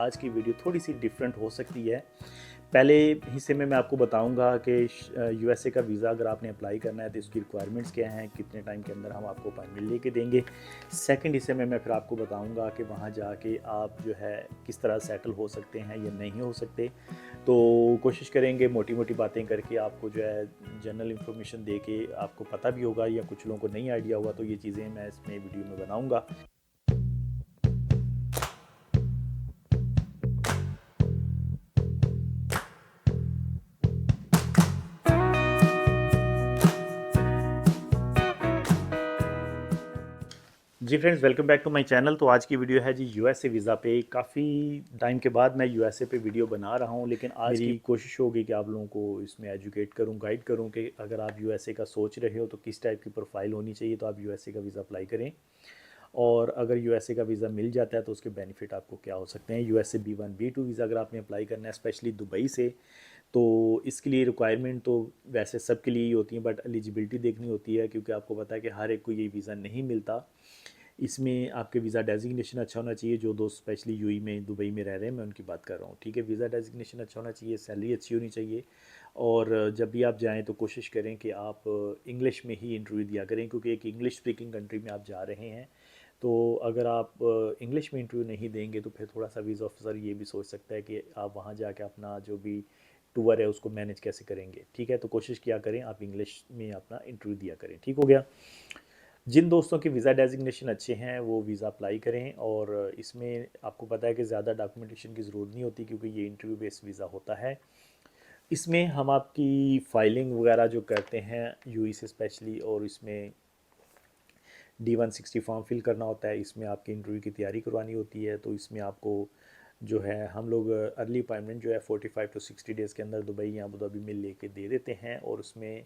आज की वीडियो थोड़ी सी डिफरेंट हो सकती है। पहले हिस्से में मैं आपको बताऊंगा कि यूएसए का वीज़ा अगर आपने अप्लाई करना है तो इसकी रिक्वायरमेंट्स क्या हैं, कितने टाइम के अंदर हम आपको अपॉइंटमेंट लेके देंगे। सेकंड हिस्से में मैं फिर आपको बताऊंगा कि वहाँ जाके आप जो है किस तरह सेटल हो सकते हैं या नहीं हो सकते। तो कोशिश करेंगे मोटी मोटी बातें करके आपको जो है जनरल इन्फॉर्मेशन दे के आपको पता भी होगा या कुछ लोगों को नहीं आइडिया होगा, तो ये चीज़ें मैं इसमें वीडियो में बनाऊँगा। जी friends, welcome back to my channel. तो आज की वीडियो है जी यूएसए वीज़ा पे। काफ़ी टाइम के बाद मैं यूएसए पे वीडियो बना रहा हूँ, लेकिन आज मेरी कोशिश होगी कि आप लोगों को इसमें एजुकेट करूँ, गाइड करूँ कि अगर आप यूएसए का सोच रहे हो तो किस टाइप की प्रोफाइल होनी चाहिए तो आप यूएसए का वीज़ा अप्लाई करें। और अगर यूएसए का वीज़ा मिल जाता है तो उसके बेनिफिट आपको क्या हो सकते हैं। यूएसए B1 B2 वीज़ा अगर आपने अप्लाई करना है स्पेशली दुबई से, तो इसके लिए रिक्वायरमेंट तो वैसे सब के लिए ही होती है, बट एलिजिबिलिटी देखनी होती है क्योंकि आपको पता है कि हर एक को ये वीज़ा नहीं मिलता। इसमें आपके वीज़ा डेजिग्नेशन अच्छा होना चाहिए। जो दोस्त स्पेशली यूएई में दुबई में रह रहे हैं मैं उनकी बात कर रहा हूँ, ठीक है। वीज़ा डेजिग्नेशन अच्छा होना चाहिए, सैलरी अच्छी होनी चाहिए, और जब भी आप जाएँ तो कोशिश करें कि आप इंग्लिश में ही इंटरव्यू दिया करें, क्योंकि एक इंग्लिश स्पीकिंग कंट्री में आप जा रहे हैं। तो अगर आप इंग्लिश में इंटरव्यू नहीं देंगे तो फिर थोड़ा सा वीज़ा ऑफिसर ये भी सोच सकता है कि आप वहाँ जाके अपना जो भी टूर है उसको मैनेज कैसे करेंगे, ठीक है। तो कोशिश किया करें आप इंग्लिश में अपना इंटरव्यू दिया करें, ठीक हो गया। जिन दोस्तों के वीज़ा डेजिग्नेशन अच्छे हैं वो वीज़ा अप्लाई करें, और इसमें आपको पता है कि ज़्यादा डॉक्यूमेंटेशन की ज़रूरत नहीं होती क्योंकि ये इंटरव्यू बेस्ड वीज़ा होता है। इसमें हम आपकी फाइलिंग वगैरह जो करते हैं यूई से स्पेशली, और इसमें D160 फॉर्म फिल करना होता है, इसमें आपकी इंटरव्यू की तैयारी करवानी होती है। तो इसमें आपको जो है हम लोग अर्ली अपॉइंटमेंट जो है 45 टू 60 डेज़ के अंदर दुबई या अबू धाबी में लेके दे देते हैं, और उसमें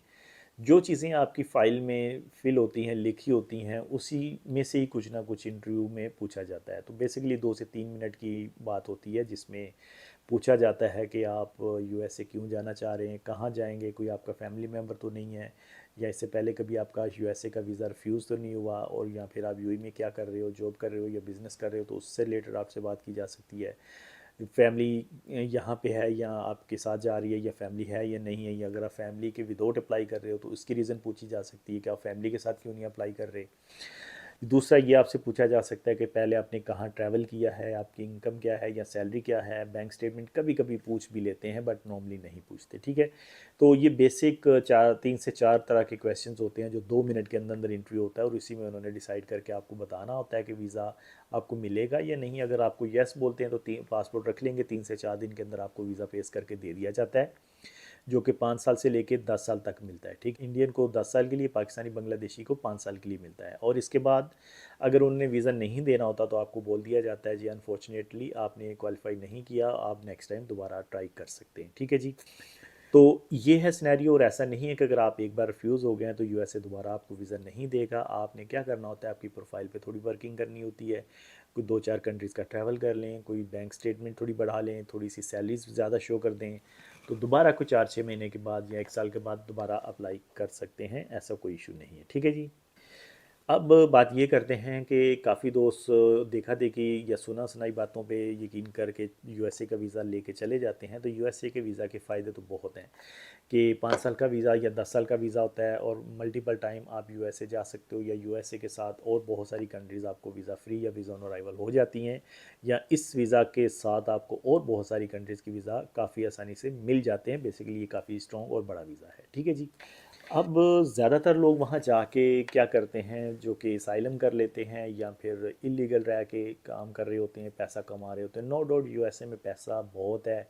जो चीज़ें आपकी फ़ाइल में फ़िल होती हैं, लिखी होती हैं, उसी में से ही कुछ ना कुछ इंटरव्यू में पूछा जाता है। तो बेसिकली 2 से 3 मिनट की बात होती है जिसमें पूछा जाता है कि आप यूएसए क्यों जाना चाह रहे हैं, कहाँ जाएंगे, कोई आपका फैमिली मेम्बर तो नहीं है, या इससे पहले कभी आपका यूएसए का वीज़ा रिफ्यूज़ तो नहीं हुआ, और या फिर आप यूएई में क्या कर रहे हो, जॉब कर रहे हो या बिज़नेस कर रहे हो, तो उससे रिलेटेड आपसे बात की जा सकती है। फैमिली यहाँ पे है या आपके साथ जा रही है, या फैमिली है या नहीं है, या अगर आप फैमिली के विदाउट अप्लाई कर रहे हो तो उसकी रीज़न पूछी जा सकती है कि आप फैमिली के साथ क्यों नहीं अप्लाई कर रहे। दूसरा ये आपसे पूछा जा सकता है कि पहले आपने कहाँ ट्रैवल किया है, आपकी इनकम क्या है या सैलरी क्या है। बैंक स्टेटमेंट कभी कभी पूछ भी लेते हैं बट नॉर्मली नहीं पूछते, ठीक है। तो ये बेसिक 3 से 4 तरह के क्वेश्चंस होते हैं जो 2 मिनट के अंदर अंदर इंटरव्यू होता है, और इसी में उन्होंने डिसाइड करके आपको बताना होता है कि वीज़ा आपको मिलेगा या नहीं। अगर आपको येस बोलते हैं तो पासपोर्ट रख लेंगे, 3 से 4 दिन के अंदर आपको वीज़ा पेश करके दे दिया जाता है, जो कि 5 साल से लेके 10 साल तक मिलता है, ठीक। इंडियन को 10 साल के लिए, पाकिस्तानी बांग्लादेशी को 5 साल के लिए मिलता है। और इसके बाद अगर उन्हें वीज़ा नहीं देना होता तो आपको बोल दिया जाता है जी अनफॉर्चुनेटली आपने क्वालिफाई नहीं किया, आप नेक्स्ट टाइम दोबारा ट्राई कर सकते हैं, ठीक है जी। तो ये है सिनेरियो, और ऐसा नहीं है कि अगर आप एक बार रिफ्यूज़ हो गए हैं तो यूएसए दोबारा आपको वीज़ा नहीं देगा। आपने क्या करना होता है, आपकी प्रोफाइल पे थोड़ी वर्किंग करनी होती है, कोई 2-4 कंट्रीज़ का ट्रैवल कर लें, कोई बैंक स्टेटमेंट थोड़ी बढ़ा लें, थोड़ी सी सैलरीज ज़्यादा शो कर दें, तो दोबारा कुछ 4-6 महीने के बाद या 1 साल के बाद दोबारा अप्लाई कर सकते हैं। ऐसा कोई इशू नहीं है, ठीक है जी। अब बात ये करते हैं कि काफ़ी दोस्त देखा देखी या सुना सुनाई बातों पे यकीन करके यूएसए का वीज़ा लेके चले जाते हैं। तो यूएसए के वीज़ा के फ़ायदे तो बहुत हैं कि 5 साल का वीज़ा या 10 साल का वीज़ा होता है, और मल्टीपल टाइम आप यूएसए जा सकते हो, या यूएसए के साथ और बहुत सारी कंट्रीज़ आपको वीज़ा फ्री या वीज़ा ऑन अराइवल हो जाती हैं, या इस वीज़ा के साथ आपको और बहुत सारी कंट्रीज़ की वीज़ा काफ़ी आसानी से मिल जाते हैं। बेसिकली ये काफ़ी स्ट्रॉन्ग और बड़ा वीज़ा है, ठीक है जी। अब ज़्यादातर लोग वहाँ जाके क्या करते हैं, जो कि असाइलम कर लेते हैं या फिर इलीगल रह के काम कर रहे होते हैं, पैसा कमा रहे होते हैं। नो डाउट यूएसए में पैसा बहुत है,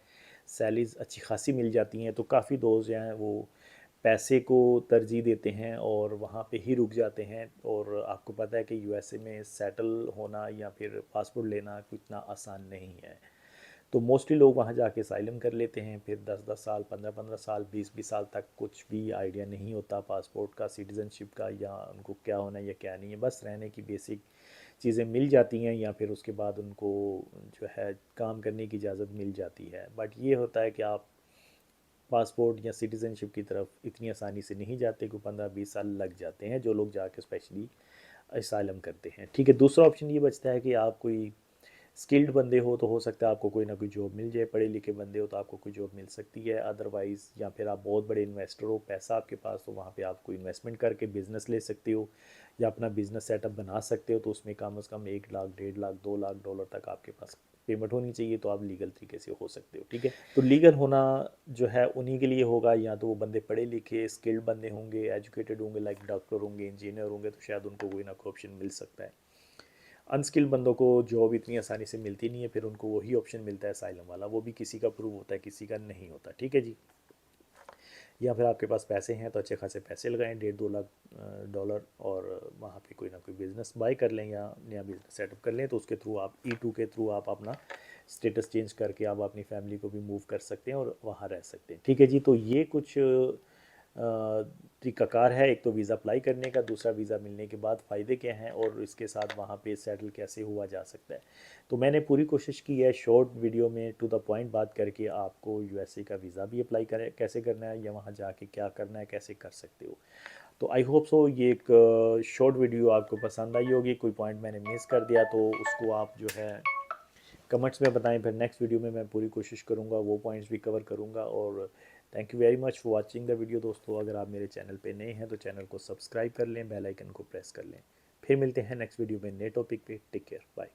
सैलरीज अच्छी खासी मिल जाती हैं, तो काफ़ी दोस्त जो हैं वो पैसे को तरजीह देते हैं और वहाँ पे ही रुक जाते हैं। और आपको पता है कि यूएसए में सेटल होना या फिर पासपोर्ट लेना इतना आसान नहीं है। तो मोस्टली लोग वहाँ जाके साइलम कर लेते हैं, फिर 10-10 साल, 15-15 साल, 20-20 साल तक कुछ भी आइडिया नहीं होता पासपोर्ट का, सिटीज़नशिप का, या उनको क्या होना है या क्या नहीं है। बस रहने की बेसिक चीज़ें मिल जाती हैं, या फिर उसके बाद उनको जो है काम करने की इजाज़त मिल जाती है। बट ये होता है कि आप पासपोर्ट या सिटीज़नशिप की तरफ इतनी आसानी से नहीं जाते, को 15-20 साल लग जाते हैं जो लोग जाके स्पेशली असाइलम करते हैं, ठीक है। दूसरा ऑप्शन ये बचता है कि आप कोई स्किल्ड बंदे हो तो हो सकता है आपको कोई ना कोई जॉब मिल जाए, पढ़े लिखे बंदे हो तो आपको कोई जॉब मिल सकती है, अदरवाइज़ या फिर आप बहुत बड़े इन्वेस्टर हो, पैसा आपके पास, तो वहाँ पे आप कोई इन्वेस्टमेंट करके बिज़नेस ले सकते हो या अपना बिज़नेस सेटअप बना सकते हो। तो उसमें कम से कम 1 लाख, 1.5 लाख, $2 लाख तक आपके पास पेमेंट होनी चाहिए, तो आप लीगल तरीके से हो सकते हो। ठीक है, तो लीगल होना जो है उन्हीं के लिए होगा, या तो वो बंदे पढ़े लिखे स्किल्ड बंदे होंगे, एजुकेटेड होंगे, लाइक डॉक्टर होंगे, इंजीनियर होंगे, तो शायद उनको कोई ना कोई ऑप्शन मिल सकता है। अनस्किल्ड बंदों को जॉब इतनी आसानी से मिलती नहीं है, फिर उनको वही ऑप्शन मिलता है असाइलम वाला, वो भी किसी का प्रूव होता है, किसी का नहीं होता। ठीक है जी। या फिर आपके पास पैसे हैं तो अच्छे खासे पैसे लगाएं, 1.5-2 लाख डॉलर, और वहाँ पे कोई ना कोई बिज़नेस बाय कर लें या नया बिज़नेस सेटअप कर लें, तो उसके थ्रू आप E2 के थ्रू आप अपना स्टेटस चेंज करके आप अपनी फैमिली को भी मूव कर सकते हैं और वहाँ रह सकते हैं। ठीक है जी। तो ये कुछ तरीक़ाकार है, एक तो वीज़ा अप्लाई करने का, दूसरा वीज़ा मिलने के बाद फ़ायदे क्या हैं और इसके साथ वहाँ पे सेटल कैसे हुआ जा सकता है। तो मैंने पूरी कोशिश की है शॉर्ट वीडियो में टू द पॉइंट बात करके आपको यूएसए का वीज़ा भी अप्लाई करें कैसे करना है, या वहाँ जाके क्या करना है, कैसे कर सकते हो। तो आई होप सो ये एक शॉर्ट वीडियो आपको पसंद आई होगी। कोई पॉइंट मैंने मिस कर दिया तो उसको आप जो है कमेंट्स में बताएं, फिर नेक्स्ट वीडियो में मैं पूरी कोशिश करूँगा वो पॉइंट्स भी कवर करूँगा। और thank you very much for watching the video दोस्तों। अगर आप मेरे चैनल पे नए हैं तो चैनल को सब्सक्राइब कर लें, बेल आइकन को प्रेस कर लें। फिर मिलते हैं नेक्स्ट वीडियो में नए टॉपिक पे। Take care, bye.